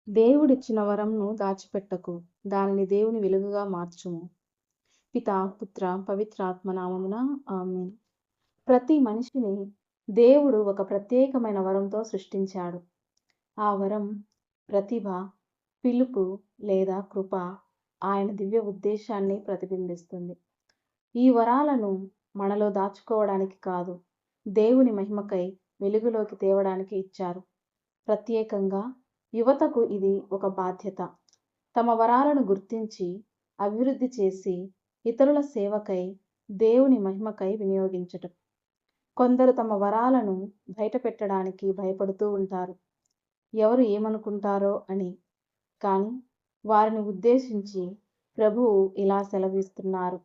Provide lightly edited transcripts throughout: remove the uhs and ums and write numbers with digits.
దేవుడిచ్చిన వరంను దాచిపెట్టకు. దానిని దేవుని వెలుగుగా మార్చుము. పితా, పుత్ర, పవిత్రాత్మ నామమున ఆమేన్. ప్రతి మనిషిని దేవుడు ఒక ప్రత్యేకమైన వరంతో సృష్టించాడు. ఆ వరం ప్రతిభ, పిలుపు లేదా కృప ఆయన దివ్య ఉద్దేశాన్ని ప్రతిబింబిస్తుంది. ఈ వరాలను మనలో దాచుకోవడానికి కాదు, దేవుని మహిమకై వెలుగులోకి తేవడానికి ఇచ్చారు. ప్రత్యేకంగా యువతకు ఇది ఒక బాధ్యత. తమ వరాలను గుర్తించి, అభివృద్ధి చేసి, ఇతరుల సేవకై, దేవుని మహిమకై వినియోగించటం. కొందరు తమ వరాలను బయటపెట్టడానికి భయపడుతూ ఉంటారు. ఎవరు ఏమనుకుంటారో అని. కానీ వారిని ఉద్దేశించి ప్రభువు ఇలా సెలవిస్తున్నారు.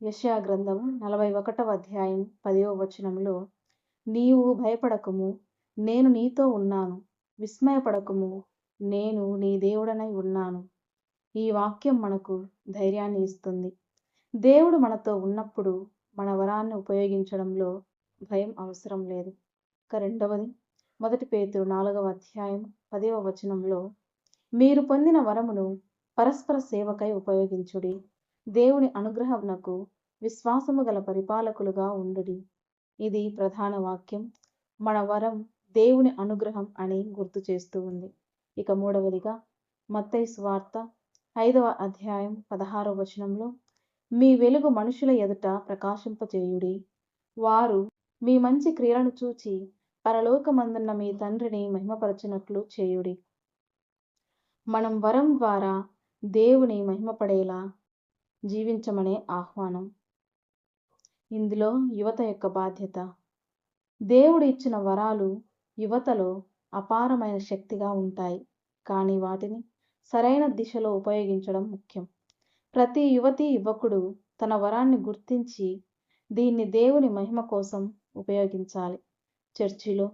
యెషయా గ్రంథం 41వ అధ్యాయం 10వ వచనంలో, నీవు భయపడకుము, నేను నీతో ఉన్నాను. విస్మయపడకుము, నేను నీ దేవుడనై ఉన్నాను. ఈ వాక్యం మనకు ధైర్యాన్ని ఇస్తుంది. దేవుడు మనతో ఉన్నప్పుడు మన వరాన్ని ఉపయోగించడంలో భయం అవసరం లేదు. రెండవది, 1 పేతురు 4వ అధ్యాయం 10వ వచనంలో, మీరు పొందిన వరమును పరస్పర సేవకై ఉపయోగించుడి. దేవుని అనుగ్రహమునకు విశ్వాసము గల పరిపాలకులుగా ఉండుడి. ఇది ప్రధాన వాక్యం. మన వరం దేవుని అనుగ్రహం అని గుర్తు చేస్తూ ఉంది. ఇక మూడవదిగా, మత్తయి సువార్త 5వ అధ్యాయం 16వ వచనంలో, మీ వెలుగు మనుషుల ఎదుట ప్రకాశింపచేయుడి. వారు మీ మంచి క్రియలను చూచి పరలోకమందున్న మీ తండ్రిని మహిమపరచునట్లు చేయుడి. మనం వరం ద్వారా దేవుని మహిమపడేలా జీవించమనే ఆహ్వానం. ఇందులో యువత యొక్క బాధ్యత. దేవుడు ఇచ్చిన వరాలు యువతలో అపారమైన శక్తిగా ఉంటాయి. కానీ వాటిని సరైన దిశలో ఉపయోగించడం ముఖ్యం. ప్రతి యువతి, యువకుడు తన వరాన్ని గుర్తించి దీన్ని దేవుని మహిమ కోసం ఉపయోగించాలి. చర్చిలో,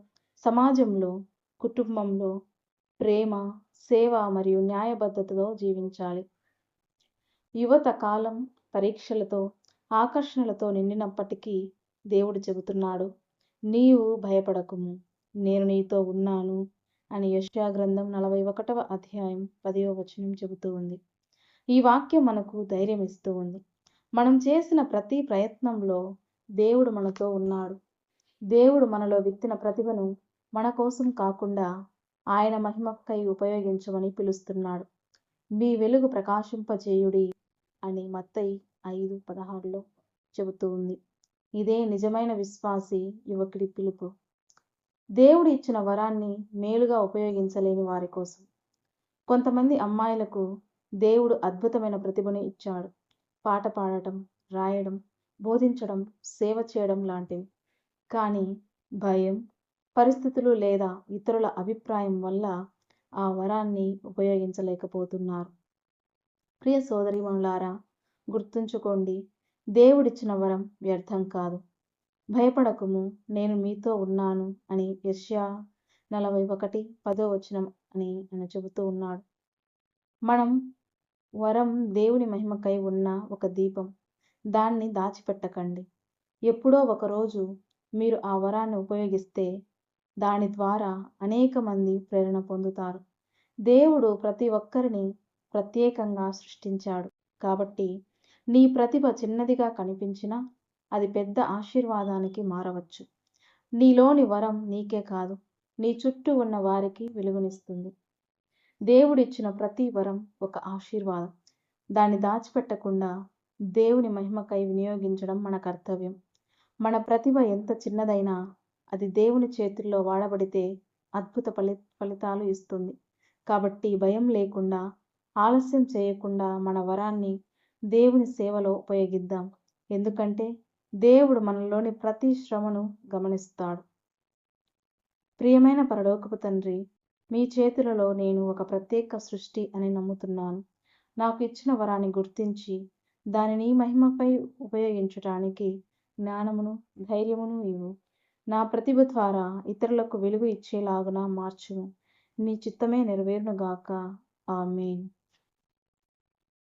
సమాజంలో, కుటుంబంలో ప్రేమ, సేవ మరియు న్యాయబద్ధతతో జీవించాలి. యువత కాలం పరీక్షలతో, ఆకర్షణలతో నిండినప్పటికీ దేవుడు చెబుతున్నాడు, నీవు భయపడకుము, నేను నీతో ఉన్నాను అని యెషయా గ్రంథం 41వ అధ్యాయం 10వ వచనం చెబుతూ ఉంది. ఈ వాక్యం మనకు ధైర్యం ఇస్తూ ఉంది. మనం చేసిన ప్రతి ప్రయత్నంలో దేవుడు మనతో ఉన్నాడు. దేవుడు మనలో విత్తిన ప్రతిభను మన కోసం కాకుండా ఆయన మహిమకై ఉపయోగించమని పిలుస్తున్నాడు. మీ వెలుగు ప్రకాశింపచేయుడి అని మత్తయి 5:16లో చెబుతూ ఉంది. ఇదే నిజమైన విశ్వాసి యువకుడి పిలుపు. దేవుడు ఇచ్చిన వరాన్ని మేలుగా ఉపయోగించలేని వారి కోసం. కొంతమంది అమ్మాయిలకు దేవుడు అద్భుతమైన ప్రతిభను ఇచ్చాడు. పాట పాడటం, రాయడం, బోధించడం, సేవ చేయడం లాంటివి. కానీ భయం, పరిస్థితులు లేదా ఇతరుల అభిప్రాయం వల్ల ఆ వరాన్ని ఉపయోగించలేకపోతున్నారు. ప్రియ సోదరీమణులారా, గుర్తుంచుకోండి, దేవుడిచ్చిన వరం వ్యర్థం కాదు. భయపడకుము, నేను మీతో ఉన్నాను అని యెషయా 41:10 వచనం అని ఆయన చెబుతూ ఉన్నాడు. మనం వరం దేవుని మహిమకై ఉన్న ఒక దీపం. దాన్ని దాచిపెట్టకండి. ఎప్పుడో ఒకరోజు మీరు ఆ వరాన్ని ఉపయోగిస్తే దాని ద్వారా అనేక మంది ప్రేరణ పొందుతారు. దేవుడు ప్రతి ఒక్కరిని ప్రత్యేకంగా సృష్టించాడు. కాబట్టి నీ ప్రతిభ చిన్నదిగా కనిపించినా అది పెద్ద ఆశీర్వాదానికి మారవచ్చు. నీలోని వరం నీకే కాదు, నీ చుట్టూ ఉన్న వారికి వెలుగునిస్తుంది. దేవుడిచ్చిన ప్రతి వరం ఒక ఆశీర్వాదం. దాన్ని దాచిపెట్టకుండా దేవుని మహిమకై వినియోగించడం మన కర్తవ్యం. మన ప్రతిభ ఎంత చిన్నదైనా అది దేవుని చేతుల్లో వాడబడితే అద్భుత ఫలితాలు ఇస్తుంది. కాబట్టి భయం లేకుండా, ఆలస్యం చేయకుండా మన వరాన్ని దేవుని సేవలో ఉపయోగిద్దాం. ఎందుకంటే దేవుడు మనలోని ప్రతి శ్రమను గమనిస్తాడు. ప్రియమైన పరలోకపు తండ్రి, మీ చేతులలో నేను ఒక ప్రత్యేక సృష్టి అని నమ్ముతున్నాను. నాకు ఇచ్చిన వరాన్ని గుర్తించి దానిని మహిమపై ఉపయోగించడానికి జ్ఞానమును, ధైర్యమును ఇవ్వు. నా ప్రతిభ ద్వారా ఇతరులకు వెలుగు ఇచ్చేలాగున మార్చుము. నీ చిత్తమే నెరవేరునుగాక. ఆమేన్.